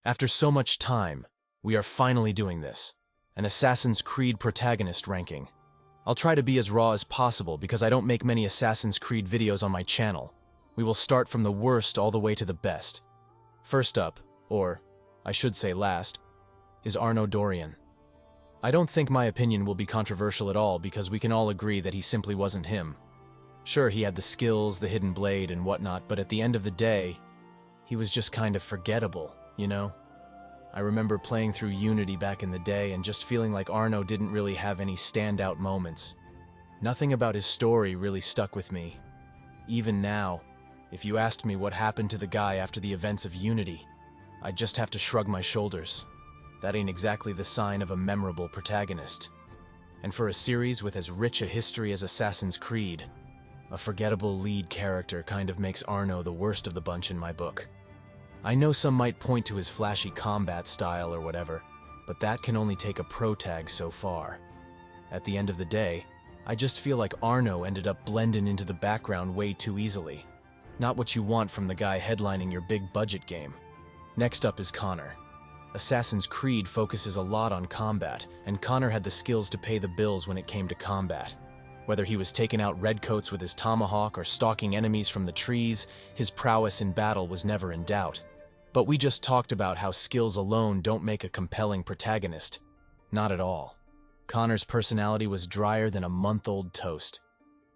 After so much time, we are finally doing this. An Assassin's Creed protagonist ranking. I'll try to be as raw as possible because I don't make many Assassin's Creed videos on my channel. We will start from the worst all the way to the best. First up, or I should say last, is Arnaud Dorian. I don't think my opinion will be controversial at all because we can all agree that he simply wasn't him. Sure, he had the skills, the hidden blade, and whatnot, but at the end of the day, he was just kind of forgettable, you know? I remember playing through Unity back in the day and just feeling like Arnaud didn't really have any standout moments. Nothing about his story really stuck with me. Even now, if you asked me what happened to the guy after the events of Unity, I'd just have to shrug my shoulders. That ain't exactly the sign of a memorable protagonist. And for a series with as rich a history as Assassin's Creed, a forgettable lead character kind of makes Arnaud the worst of the bunch in my book. I know some might point to his flashy combat style or whatever, but that can only take a protag so far. At the end of the day, I just feel like Arnaud ended up blending into the background way too easily. Not what you want from the guy headlining your big budget game. Next up is Connor. Assassin's Creed focuses a lot on combat, and Connor had the skills to pay the bills when it came to combat. Whether he was taking out redcoats with his tomahawk or stalking enemies from the trees, his prowess in battle was never in doubt. But we just talked about how skills alone don't make a compelling protagonist. Not at all. Connor's personality was drier than a month-old toast.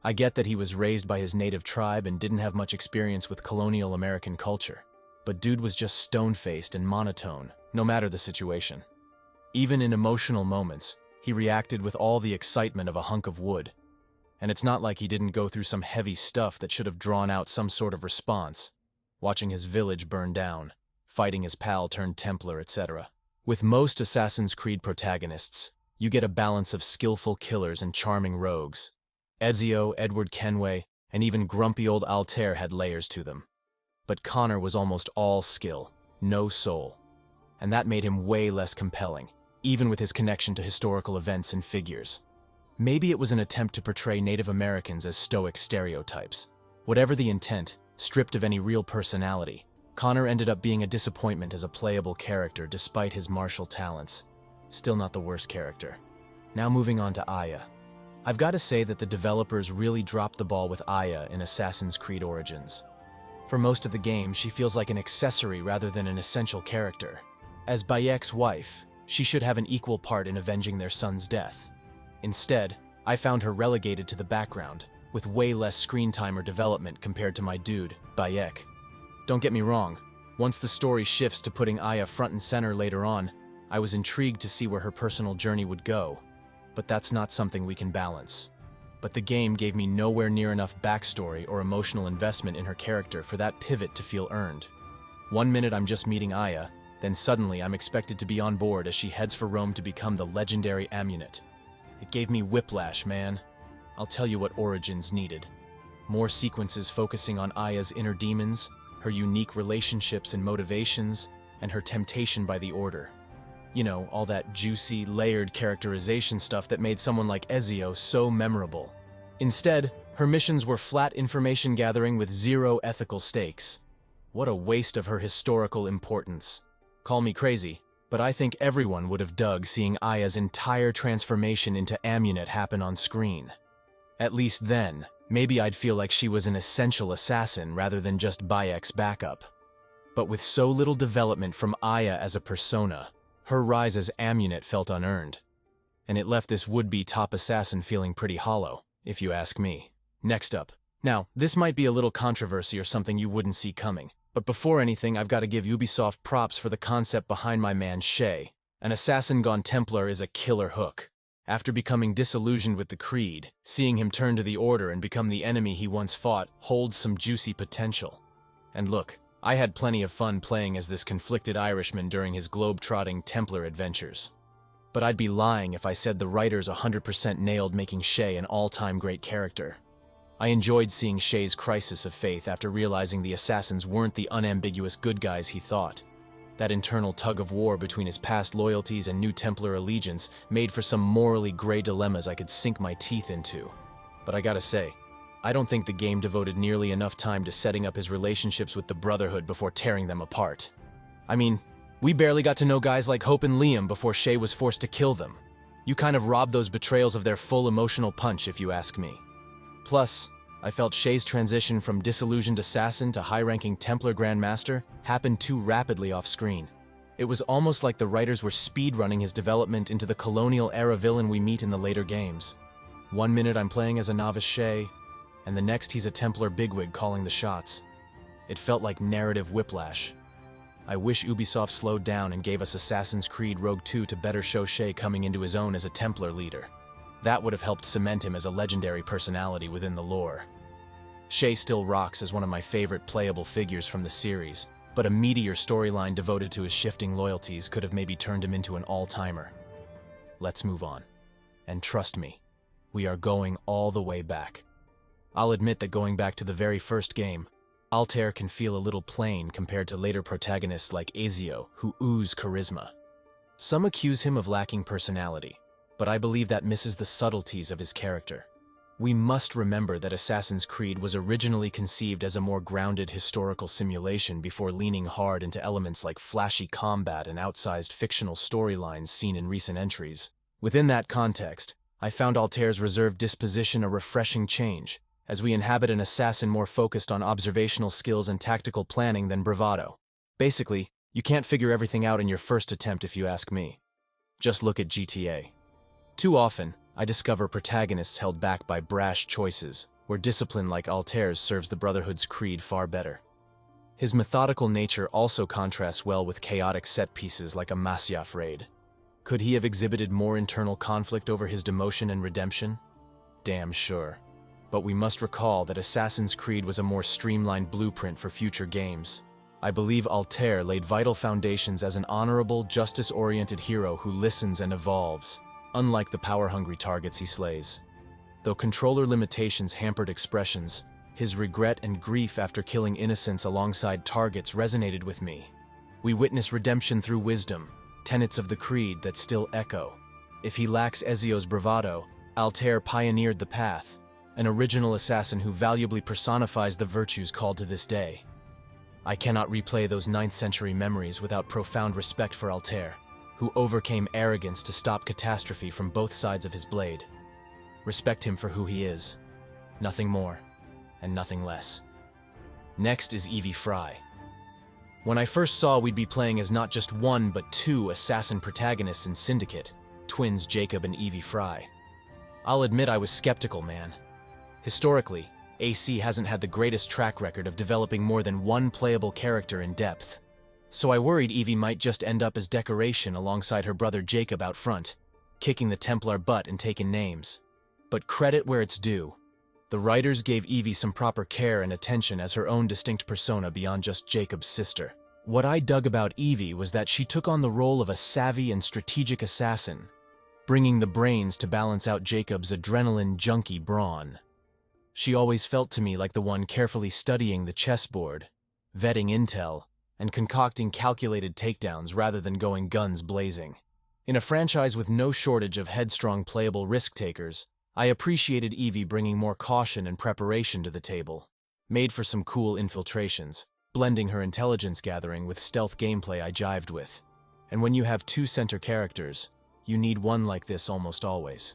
I get that he was raised by his native tribe and didn't have much experience with colonial American culture. But dude was just stone-faced and monotone, no matter the situation. Even in emotional moments, he reacted with all the excitement of a hunk of wood. And it's not like he didn't go through some heavy stuff that should have drawn out some sort of response. Watching his village burn down, fighting his pal turned Templar, etc. With most Assassin's Creed protagonists, you get a balance of skillful killers and charming rogues. Ezio, Edward Kenway, and even grumpy old Altair had layers to them. But Connor was almost all skill, no soul. And that made him way less compelling, even with his connection to historical events and figures. Maybe it was an attempt to portray Native Americans as stoic stereotypes. Whatever the intent, stripped of any real personality, Connor ended up being a disappointment as a playable character despite his martial talents. Still not the worst character. Now moving on to Aya. I've got to say that the developers really dropped the ball with Aya in Assassin's Creed Origins. For most of the game, she feels like an accessory rather than an essential character. As Bayek's wife, she should have an equal part in avenging their son's death. Instead, I found her relegated to the background, with way less screen time or development compared to my dude, Bayek. Don't get me wrong, once the story shifts to putting Aya front and center later on, I was intrigued to see where her personal journey would go, but that's not something we can balance. But the game gave me nowhere near enough backstory or emotional investment in her character for that pivot to feel earned. One minute I'm just meeting Aya, then suddenly I'm expected to be on board as she heads for Rome to become the legendary Amunet. It gave me whiplash, man. I'll tell you what Origins needed. More sequences focusing on Aya's inner demons, her unique relationships and motivations, and her temptation by the Order. You know, all that juicy, layered characterization stuff that made someone like Ezio so memorable. Instead, her missions were flat information gathering with zero ethical stakes. What a waste of her historical importance. Call me crazy, but I think everyone would have dug seeing Aya's entire transformation into Amunet happen on screen. At least then, maybe I'd feel like she was an essential assassin rather than just Bayek's backup. But with so little development from Aya as a persona, her rise as Amunet felt unearned. And it left this would-be top assassin feeling pretty hollow, if you ask me. Next up. Now, this might be a little controversy or something you wouldn't see coming. But before anything, I've got to give Ubisoft props for the concept behind my man Shay. An assassin gone Templar is a killer hook. After becoming disillusioned with the Creed, seeing him turn to the Order and become the enemy he once fought holds some juicy potential. And look, I had plenty of fun playing as this conflicted Irishman during his globe-trotting Templar adventures. But I'd be lying if I said the writers 100% nailed making Shay an all-time great character. I enjoyed seeing Shay's crisis of faith after realizing the assassins weren't the unambiguous good guys he thought. That internal tug-of-war between his past loyalties and new Templar allegiance made for some morally gray dilemmas I could sink my teeth into. But I gotta say, I don't think the game devoted nearly enough time to setting up his relationships with the Brotherhood before tearing them apart. I mean, We barely got to know guys like Hope and Liam before Shay was forced to kill them. You kind of robbed those betrayals of their full emotional punch, if you ask me. Plus, I felt Shay's transition from disillusioned assassin to high-ranking Templar Grandmaster happened too rapidly off-screen. It was almost like the writers were speedrunning his development into the colonial-era villain we meet in the later games. One minute I'm playing as a novice Shay, and the next he's a Templar bigwig calling the shots. It felt like narrative whiplash. I wish Ubisoft slowed down and gave us Assassin's Creed Rogue 2 to better show Shay coming into his own as a Templar leader. That would have helped cement him as a legendary personality within the lore. Shay still rocks as one of my favorite playable figures from the series, but a meatier storyline devoted to his shifting loyalties could have maybe turned him into an all-timer. Let's move on. And trust me, we are going all the way back. I'll admit that going back to the very first game, Altair can feel a little plain compared to later protagonists like Ezio, who ooze charisma. Some accuse him of lacking personality, but I believe that misses the subtleties of his character. We must remember that Assassin's Creed was originally conceived as a more grounded historical simulation before leaning hard into elements like flashy combat and outsized fictional storylines seen in recent entries. Within that context, I found Altair's reserved disposition a refreshing change, as we inhabit an assassin more focused on observational skills and tactical planning than bravado. Basically, you can't figure everything out in your first attempt if you ask me. Just look at GTA. Too often, I discover protagonists held back by brash choices, where discipline like Altair's serves the Brotherhood's creed far better. His methodical nature also contrasts well with chaotic set pieces like a Masyaf raid. Could he have exhibited more internal conflict over his demotion and redemption? Damn sure. But we must recall that Assassin's Creed was a more streamlined blueprint for future games. I believe Altair laid vital foundations as an honorable, justice-oriented hero who listens and evolves, unlike the power-hungry targets he slays. Though controller limitations hampered expressions, his regret and grief after killing innocents alongside targets resonated with me. We witness redemption through wisdom, tenets of the creed that still echo. If he lacks Ezio's bravado, Altair pioneered the path, an original assassin who valuably personifies the virtues called to this day. I cannot replay those 9th century memories without profound respect for Altair, who overcame arrogance to stop catastrophe from both sides of his blade. Respect him for who he is. Nothing more, and nothing less. Next is Evie Fry. When I first saw we'd be playing as not just one but two assassin protagonists in Syndicate, twins Jacob and Evie Fry, I'll admit I was skeptical, man. Historically, AC hasn't had the greatest track record of developing more than one playable character in depth. So I worried Evie might just end up as decoration alongside her brother Jacob out front, kicking the Templar butt and taking names. But credit where it's due. The writers gave Evie some proper care and attention as her own distinct persona beyond just Jacob's sister. What I dug about Evie was that she took on the role of a savvy and strategic assassin, bringing the brains to balance out Jacob's adrenaline junkie brawn. She always felt to me like the one carefully studying the chessboard, vetting intel, and concocting calculated takedowns rather than going guns blazing. In a franchise with no shortage of headstrong playable risk-takers, I appreciated Evie bringing more caution and preparation to the table. Made for some cool infiltrations, blending her intelligence gathering with stealth gameplay I jived with. And when you have two center characters, you need one like this almost always.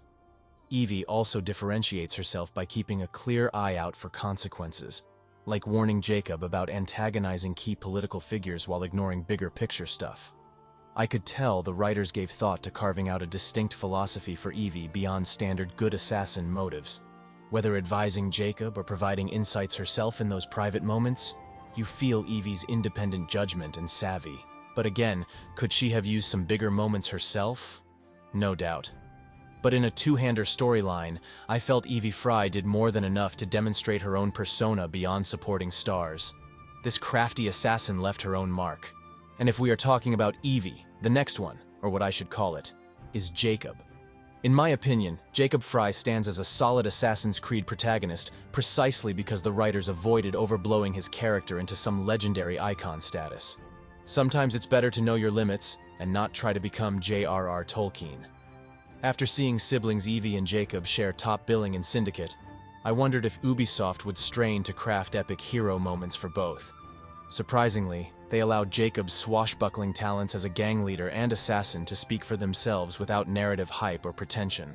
Evie also differentiates herself by keeping a clear eye out for consequences, like warning Jacob about antagonizing key political figures while ignoring bigger picture stuff. I could tell the writers gave thought to carving out a distinct philosophy for Evie beyond standard good assassin motives. Whether advising Jacob or providing insights herself in those private moments, you feel Evie's independent judgment and savvy. But again, could she have used some bigger moments herself? No doubt. But in a two-hander storyline, I felt Evie Fry did more than enough to demonstrate her own persona beyond supporting stars. This crafty assassin left her own mark. And if we are talking about Evie, the next one, or what I should call it, is Jacob. In my opinion, Jacob Fry stands as a solid Assassin's Creed protagonist precisely because the writers avoided overblowing his character into some legendary icon status. Sometimes it's better to know your limits and not try to become J.R.R. Tolkien. After seeing siblings Evie and Jacob share top billing in Syndicate, I wondered if Ubisoft would strain to craft epic hero moments for both. Surprisingly, They allowed Jacob's swashbuckling talents as a gang leader and assassin to speak for themselves without narrative hype or pretension.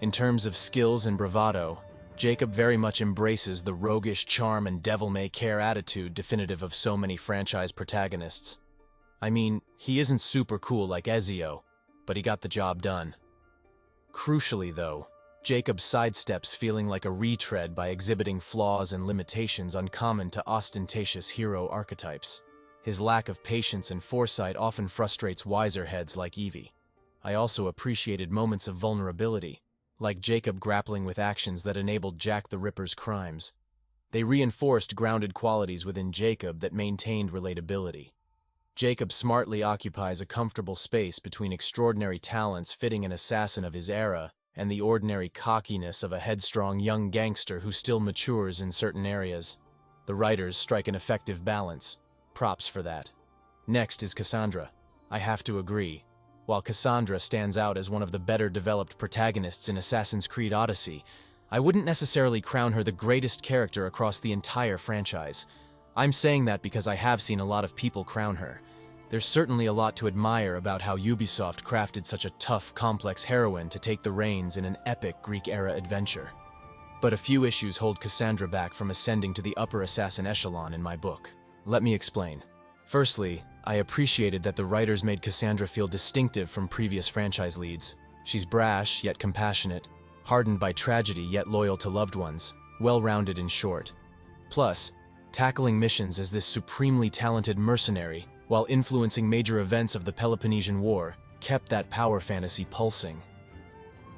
In terms of skills and bravado, Jacob very much embraces the roguish charm and devil-may-care attitude definitive of so many franchise protagonists. I mean, he isn't super cool like Ezio, but he got the job done. Crucially, though, Jacob sidesteps feeling like a retread by exhibiting flaws and limitations uncommon to ostentatious hero archetypes. His lack of patience and foresight often frustrates wiser heads like Evie. I also appreciated moments of vulnerability, like Jacob grappling with actions that enabled Jack the Ripper's crimes. They reinforced grounded qualities within Jacob that maintained relatability. Jacob smartly occupies a comfortable space between extraordinary talents fitting an assassin of his era and the ordinary cockiness of a headstrong young gangster who still matures in certain areas. The writers strike an effective balance. Props for that. Next is Cassandra. I have to agree. While Cassandra stands out as one of the better developed protagonists in Assassin's Creed Odyssey, I wouldn't necessarily crown her the greatest character across the entire franchise. I'm saying that because I have seen a lot of people crown her. There's certainly a lot to admire about how Ubisoft crafted such a tough, complex heroine to take the reins in an epic Greek-era adventure. But a few issues hold Cassandra back from ascending to the upper assassin echelon in my book. Let me explain. Firstly, I appreciated that the writers made Cassandra feel distinctive from previous franchise leads. She's brash, yet compassionate, hardened by tragedy, yet loyal to loved ones, well-rounded in short. Plus, tackling missions as this supremely talented mercenary, while influencing major events of the Peloponnesian War, kept that power fantasy pulsing.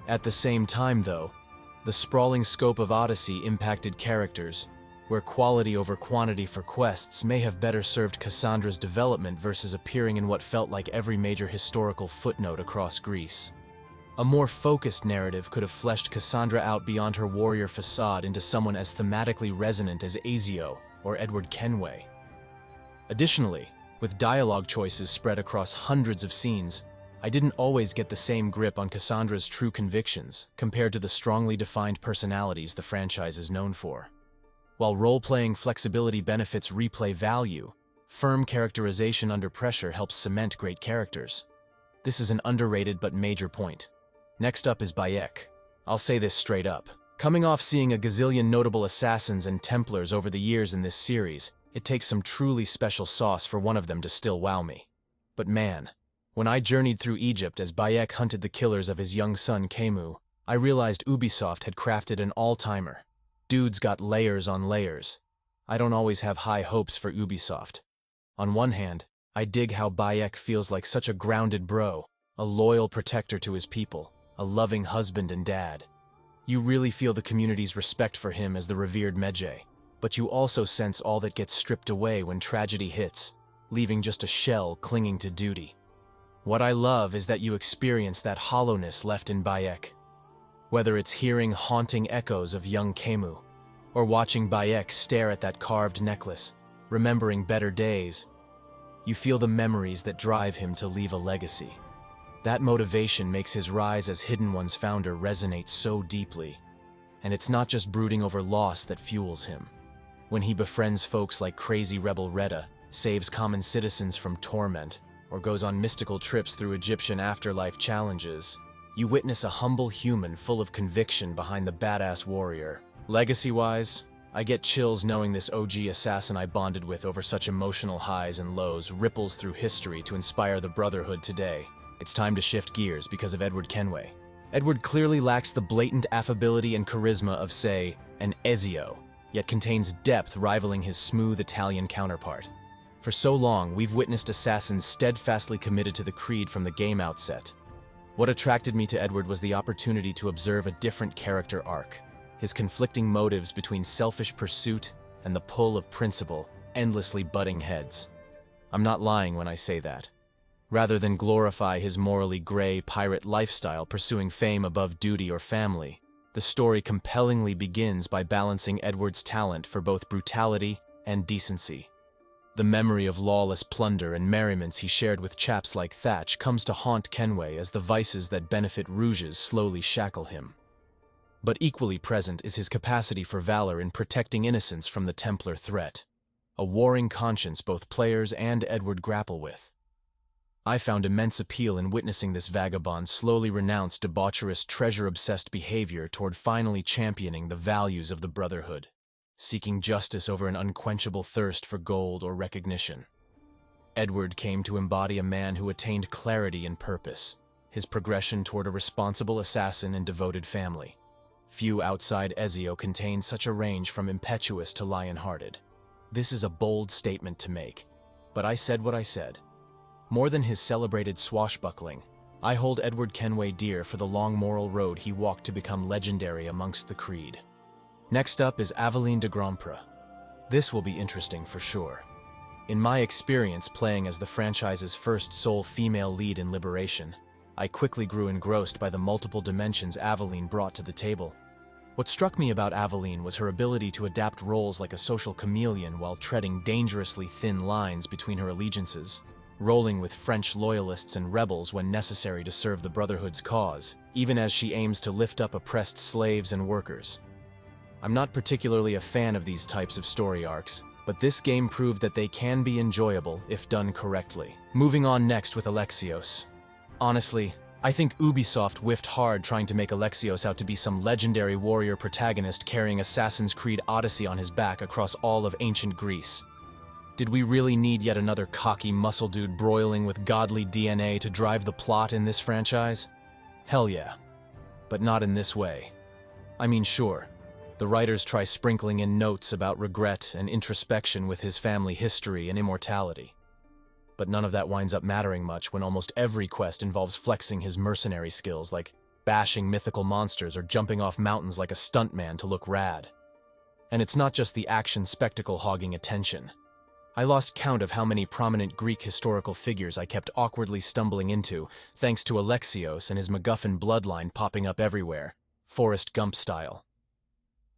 At the same time, though, the sprawling scope of Odyssey impacted characters, where quality over quantity for quests may have better served Cassandra's development versus appearing in what felt like every major historical footnote across Greece. A more focused narrative could have fleshed Cassandra out beyond her warrior facade into someone as thematically resonant as Ezio or Edward Kenway. Additionally, with dialogue choices spread across hundreds of scenes, I didn't always get the same grip on Cassandra's true convictions compared to the strongly defined personalities the franchise is known for. While role-playing flexibility benefits replay value, firm characterization under pressure helps cement great characters. This is an underrated but major point. Next up is Bayek. I'll say this straight up. Coming off seeing a gazillion notable assassins and Templars over the years in this series, it takes some truly special sauce for one of them to still wow me. But man, when I journeyed through Egypt as Bayek hunted the killers of his young son Kemu, I realized Ubisoft had crafted an all-timer. Dude's got layers on layers. I don't always have high hopes for Ubisoft. On one hand, I dig how Bayek feels like such a grounded bro, a loyal protector to his people, a loving husband and dad. You really feel the community's respect for him as the revered Medjay, but you also sense all that gets stripped away when tragedy hits, leaving just a shell clinging to duty. What I love is that you experience that hollowness left in Bayek. Whether it's hearing haunting echoes of young Kemu, or watching Bayek stare at that carved necklace, remembering better days, you feel the memories that drive him to leave a legacy. That motivation makes his rise as Hidden One's founder resonate so deeply. And it's not just brooding over loss that fuels him. When he befriends folks like crazy rebel Retta, saves common citizens from torment, or goes on mystical trips through Egyptian afterlife challenges, you witness a humble human full of conviction behind the badass warrior. Legacy-wise, I get chills knowing this OG assassin I bonded with over such emotional highs and lows ripples through history to inspire the Brotherhood today. It's time to shift gears because of Edward Kenway. Edward clearly lacks the blatant affability and charisma of, say, an Ezio, yet contains depth rivaling his smooth Italian counterpart. For so long, we've witnessed assassins steadfastly committed to the creed from the game outset. What attracted me to Edward was the opportunity to observe a different character arc, his conflicting motives between selfish pursuit and the pull of principle endlessly butting heads. I'm not lying when I say that. Rather than glorify his morally gray pirate lifestyle pursuing fame above duty or family, the story compellingly begins by balancing Edward's talent for both brutality and decency. The memory of lawless plunder and merriments he shared with chaps like Thatch comes to haunt Kenway as the vices that benefit Rouges slowly shackle him. But equally present is his capacity for valor in protecting innocents from the Templar threat. a warring conscience both players and Edward grapple with. I found immense appeal in witnessing this vagabond slowly renounce debaucherous, treasure-obsessed behavior toward finally championing the values of the Brotherhood, seeking justice over an unquenchable thirst for gold or recognition. Edward came to embody a man who attained clarity and purpose, his progression toward a responsible assassin and devoted family. Few outside Ezio contain such a range from impetuous to lion-hearted. This is a bold statement to make, but I said what I said. More than his celebrated swashbuckling, I hold Edward Kenway dear for the long moral road he walked to become legendary amongst the Creed. Next up is Aveline de Grandpré. This will be interesting for sure. In my experience playing as the franchise's first sole female lead in Liberation, I quickly grew engrossed by the multiple dimensions Aveline brought to the table. What struck me about Aveline was her ability to adapt roles like a social chameleon while treading dangerously thin lines between her allegiances, rolling with French loyalists and rebels when necessary to serve the Brotherhood's cause, even as she aims to lift up oppressed slaves and workers. I'm not particularly a fan of these types of story arcs, but this game proved that they can be enjoyable if done correctly. Moving on next with Alexios. Honestly, I think Ubisoft whiffed hard trying to make Alexios out to be some legendary warrior protagonist carrying Assassin's Creed Odyssey on his back across all of ancient Greece. Did we really need yet another cocky muscle dude broiling with godly DNA to drive the plot in this franchise? Hell yeah. But not in this way. I mean, sure, the writers try sprinkling in notes about regret and introspection with his family history and immortality. But none of that winds up mattering much when almost every quest involves flexing his mercenary skills, like bashing mythical monsters or jumping off mountains like a stuntman to look rad. And it's not just the action spectacle hogging attention. I lost count of how many prominent Greek historical figures I kept awkwardly stumbling into, thanks to Alexios and his MacGuffin bloodline popping up everywhere, Forrest Gump style.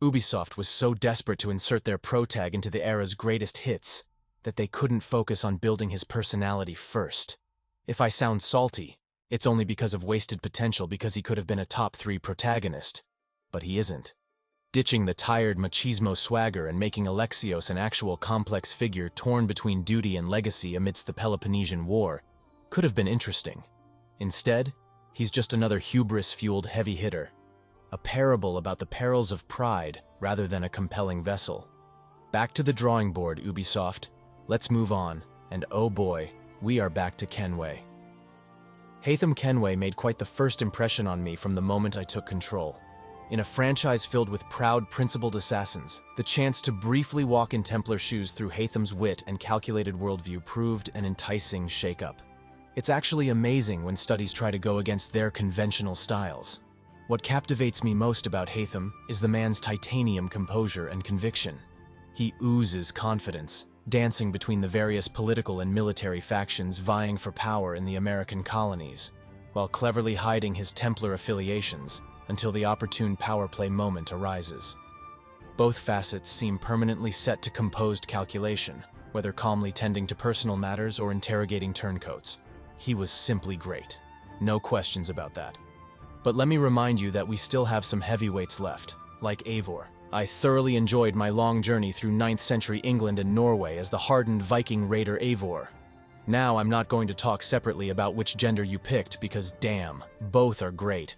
Ubisoft was so desperate to insert their protag into the era's greatest hits that they couldn't focus on building his personality first. If I sound salty, it's only because of wasted potential because he could have been a top 3 protagonist. But he isn't. Ditching the tired machismo swagger and making Alexios an actual complex figure torn between duty and legacy amidst the Peloponnesian War could have been interesting. Instead, he's just another hubris-fueled heavy hitter. A parable about the perils of pride rather than a compelling vessel. Back to the drawing board, Ubisoft. Let's move on, and oh boy, we are back to Kenway. Haytham Kenway made quite the first impression on me from the moment I took control. In a franchise filled with proud, principled assassins, the chance to briefly walk in Templar shoes through Haytham's wit and calculated worldview proved an enticing shake-up. It's actually amazing when studies try to go against their conventional styles. What captivates me most about Haytham is the man's titanium composure and conviction. He oozes confidence, dancing between the various political and military factions vying for power in the American colonies, while cleverly hiding his Templar affiliations until the opportune power play moment arises. Both facets seem permanently set to composed calculation, whether calmly tending to personal matters or interrogating turncoats. He was simply great. No questions about that. But let me remind you that we still have some heavyweights left, like Eivor. I thoroughly enjoyed my long journey through 9th century England and Norway as the hardened Viking raider Eivor. Now I'm not going to talk separately about which gender you picked because damn, both are great.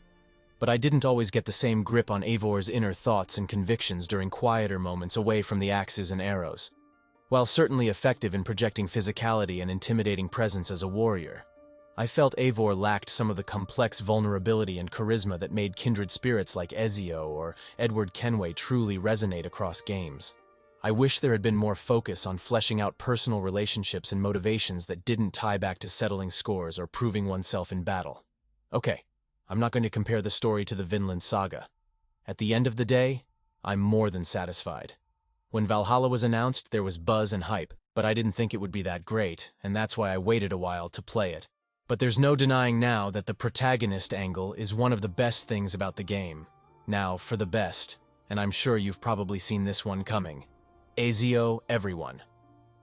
But I didn't always get the same grip on Eivor's inner thoughts and convictions during quieter moments away from the axes and arrows. While certainly effective in projecting physicality and intimidating presence as a warrior, I felt Eivor lacked some of the complex vulnerability and charisma that made kindred spirits like Ezio or Edward Kenway truly resonate across games. I wish there had been more focus on fleshing out personal relationships and motivations that didn't tie back to settling scores or proving oneself in battle. Okay. I'm not going to compare the story to the Vinland Saga. At the end of the day, I'm more than satisfied. When Valhalla was announced, there was buzz and hype, but I didn't think it would be that great, and that's why I waited a while to play it. But there's no denying now that the protagonist angle is one of the best things about the game. Now, for the best, and I'm sure you've probably seen this one coming. Ezio, everyone.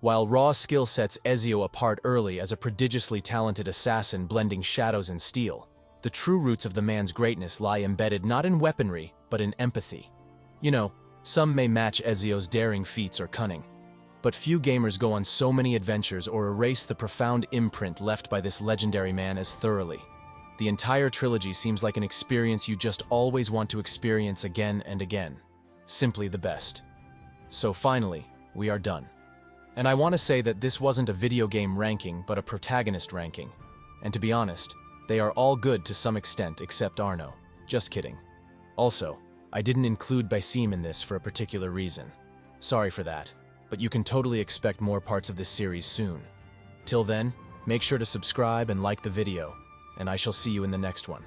While raw skill sets Ezio apart early as a prodigiously talented assassin blending shadows and steel, the true roots of the man's greatness lie embedded not in weaponry, but in empathy. You know, some may match Ezio's daring feats or cunning, But few gamers go on so many adventures or erase the profound imprint left by this legendary man as thoroughly. The entire trilogy seems like an experience you just always want to experience again and again. Simply the best. So finally, we are done. And I want to say that this wasn't a video game ranking, but a protagonist ranking. And to be honest, they are all good to some extent except Arno. Just kidding. Also, I didn't include Basim in this for a particular reason. Sorry for that, but you can totally expect more parts of this series soon. Till then, make sure to subscribe and like the video, and I shall see you in the next one.